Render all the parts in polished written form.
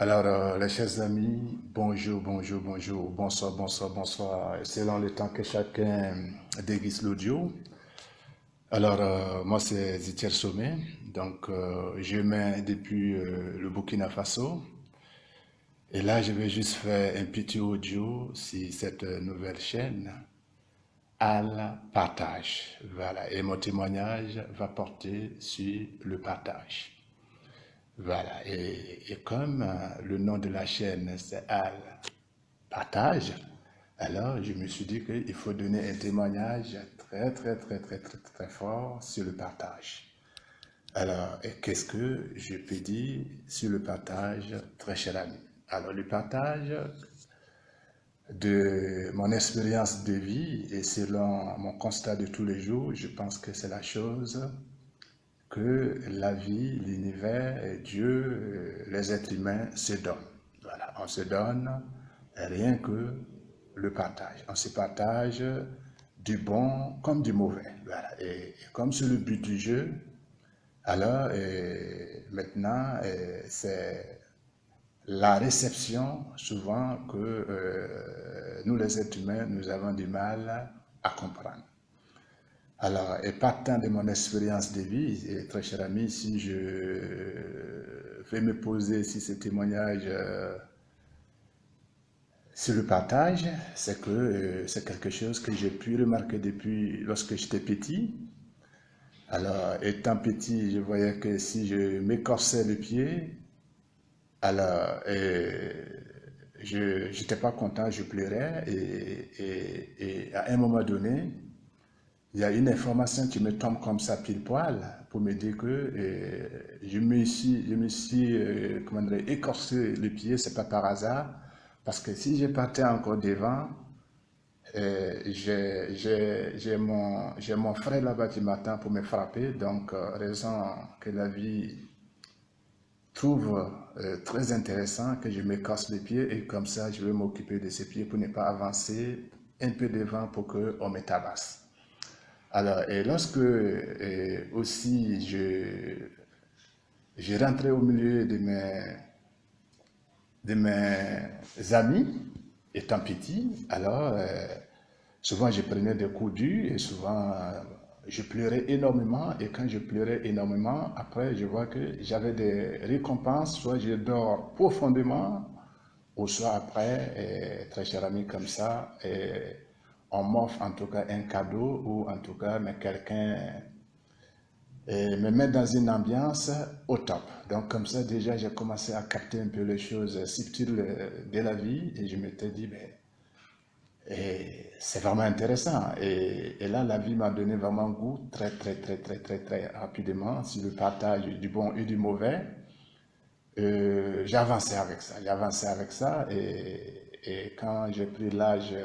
Alors, les chers amis, bonjour, bonjour, bonjour, bonsoir, bonsoir, bonsoir, selon le temps que chacun déguise l'audio. Alors, moi, c'est Zitier Sommet, donc je mets depuis le Burkina Faso. Et là, je vais juste faire un petit audio sur cette nouvelle chaîne, Al Partage. Voilà, et mon témoignage va porter sur le partage. Voilà, et comme le nom de la chaîne, c'est Al Partage, alors je me suis dit qu'il faut donner un témoignage très, très, très, très, très, très fort sur le partage. Alors, et qu'est-ce que je peux dire sur le partage, très cher ami? Alors, le partage de mon expérience de vie et selon mon constat de tous les jours, je pense que c'est la chose que la vie, l'univers, et Dieu, les êtres humains se donnent. Voilà, on se donne rien que le partage. On se partage du bon comme du mauvais. Voilà. Et comme c'est le but du jeu, alors maintenant, c'est la réception souvent que nous les êtres humains, nous avons du mal à comprendre. Alors, et partant de mon expérience de vie, et très cher ami, si je vais me poser si ce témoignage sur le partage, c'est que c'est quelque chose que j'ai pu remarquer depuis lorsque j'étais petit. Alors, étant petit, je voyais que si je m'écorçais le pied, alors je n'étais pas content, je pleurais et à un moment donné, il y a une information qui me tombe comme ça pile poil pour me dire que je me suis comment dire, écorcé le pied, c'est pas par hasard, parce que si je partais encore devant, j'ai mon frère là-bas qui m'attend pour me frapper, donc raison que la vie trouve très intéressant que je me casse les pieds et comme ça je vais m'occuper de ces pieds pour ne pas avancer un peu devant pour qu'on me tabasse. Alors, et lorsque aussi je rentrais au milieu de mes amis, étant petit, alors souvent je prenais des coups durs et souvent je pleurais énormément. Et quand je pleurais énormément, après je vois que j'avais des récompenses, soit je dors profondément, ou soit après, très cher ami comme ça, on m'offre en tout cas un cadeau ou en tout cas mais quelqu'un et me mettre dans une ambiance au top. Donc comme ça, déjà, j'ai commencé à capter un peu les choses subtiles de la vie et je m'étais dit, ben, c'est vraiment intéressant. Et là, la vie m'a donné vraiment goût très, très, très, très, très, très rapidement sur le partage du bon et du mauvais. J'ai avancé avec ça, j'ai avancé avec ça et quand j'ai pris l'âge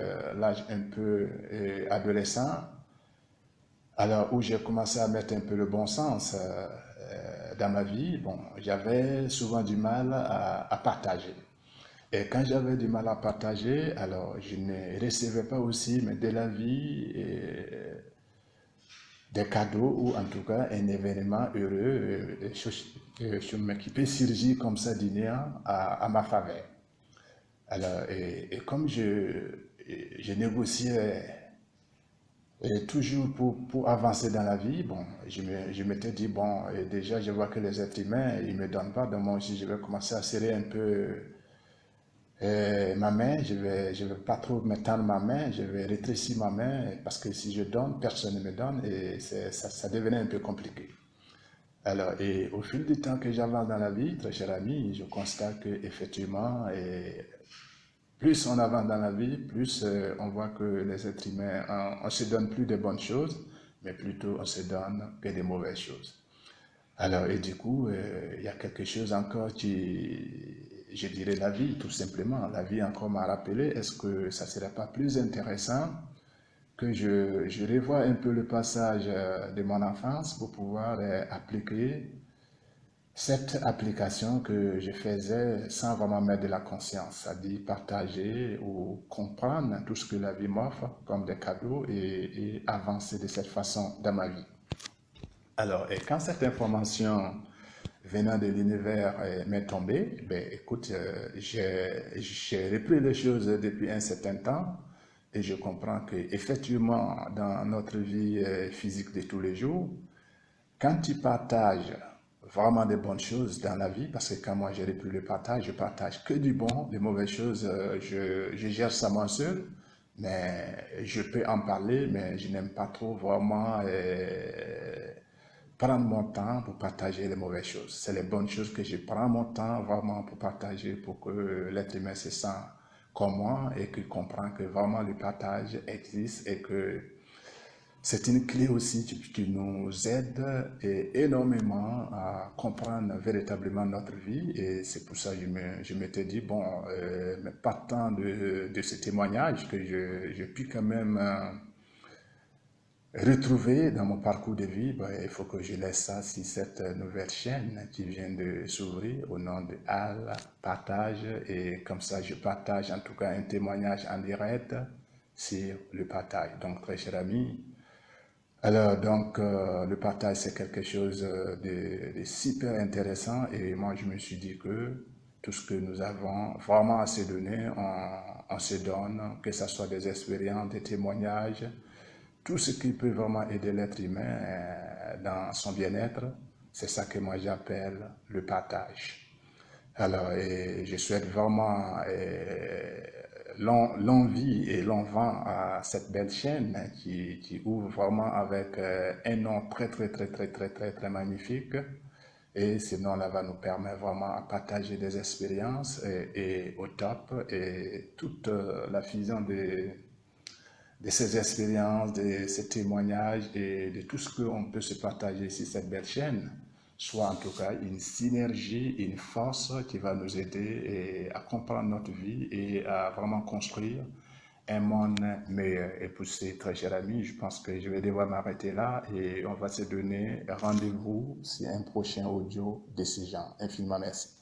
un peu adolescent, alors, où j'ai commencé à mettre un peu le bon sens dans ma vie, bon, j'avais souvent du mal à partager. Et quand j'avais du mal à partager, alors je ne recevais pas aussi, mais de la vie, des cadeaux ou en tout cas un événement heureux qui peut surgir comme ça du néant à ma faveur. Alors, et comme je négociais et toujours pour avancer dans la vie, bon, je m'étais dit, bon, et déjà, je vois que les êtres humains, ils ne me donnent pas, donc moi aussi, je vais commencer à serrer un peu ma main, je vais pas trop me tendre ma main, je vais rétrécir ma main, parce que si je donne, personne ne me donne, et ça devenait un peu compliqué. Alors, et au fil du temps que j'avance dans la vie, très cher ami, je constate que effectivement, plus on avance dans la vie, plus on voit que les êtres humains, on ne se donne plus de bonnes choses, mais plutôt on se donne que des mauvaises choses. Alors, et du coup, il y a quelque chose encore je dirais la vie, tout simplement. La vie encore m'a rappelé, est-ce que ça ne serait pas plus intéressant que je revoie un peu le passage de mon enfance pour pouvoir appliquer cette application que je faisais sans vraiment mettre de la conscience, c'est-à-dire partager ou comprendre tout ce que la vie m'offre comme des cadeaux et avancer de cette façon dans ma vie. Alors, et quand cette information venant de l'univers m'est tombé, ben écoute, j'ai repris les choses depuis un certain temps et je comprends que effectivement dans notre vie physique de tous les jours, quand tu partages vraiment des bonnes choses dans la vie, parce que quand moi j'ai repris le partage, je partage que du bon, les mauvaises choses, je gère ça moi seul, mais je peux en parler, mais je n'aime pas trop vraiment prendre mon temps pour partager les mauvaises choses. C'est les bonnes choses que je prends mon temps vraiment pour partager, pour que l'être humain se sent comme moi et qu'il comprend que vraiment le partage existe et que c'est une clé aussi qui nous aide énormément à comprendre véritablement notre vie. Et c'est pour ça que je m'étais dit, bon, mais partant de ce témoignage que je puis quand même retrouver dans mon parcours de vie, ben, il faut que je laisse ça sur cette nouvelle chaîne qui vient de s'ouvrir au nom de Al Partage. Et comme ça, je partage en tout cas un témoignage en direct sur le partage. Donc, très cher ami, alors, donc, le partage, c'est quelque chose de super intéressant et moi, je me suis dit que tout ce que nous avons vraiment à se donner, on se donne, que ce soit des expériences, des témoignages, tout ce qui peut vraiment aider l'être humain dans son bien-être, c'est ça que moi j'appelle le partage. Alors, et je souhaite vraiment l'envie et l'envant à cette belle chaîne qui ouvre vraiment avec un nom très, très, très, très, très, très, très magnifique. Et ce nom-là va nous permettre vraiment à partager des expériences et au top et toute la fusion de ces expériences, de ces témoignages et de tout ce qu'on peut se partager sur cette belle chaîne, soit en tout cas une synergie, une force qui va nous aider à comprendre notre vie et à vraiment construire un monde meilleur. Et pour ces très chers amis, je pense que je vais devoir m'arrêter là et on va se donner rendez-vous sur un prochain audio de ce genre. Infiniment merci.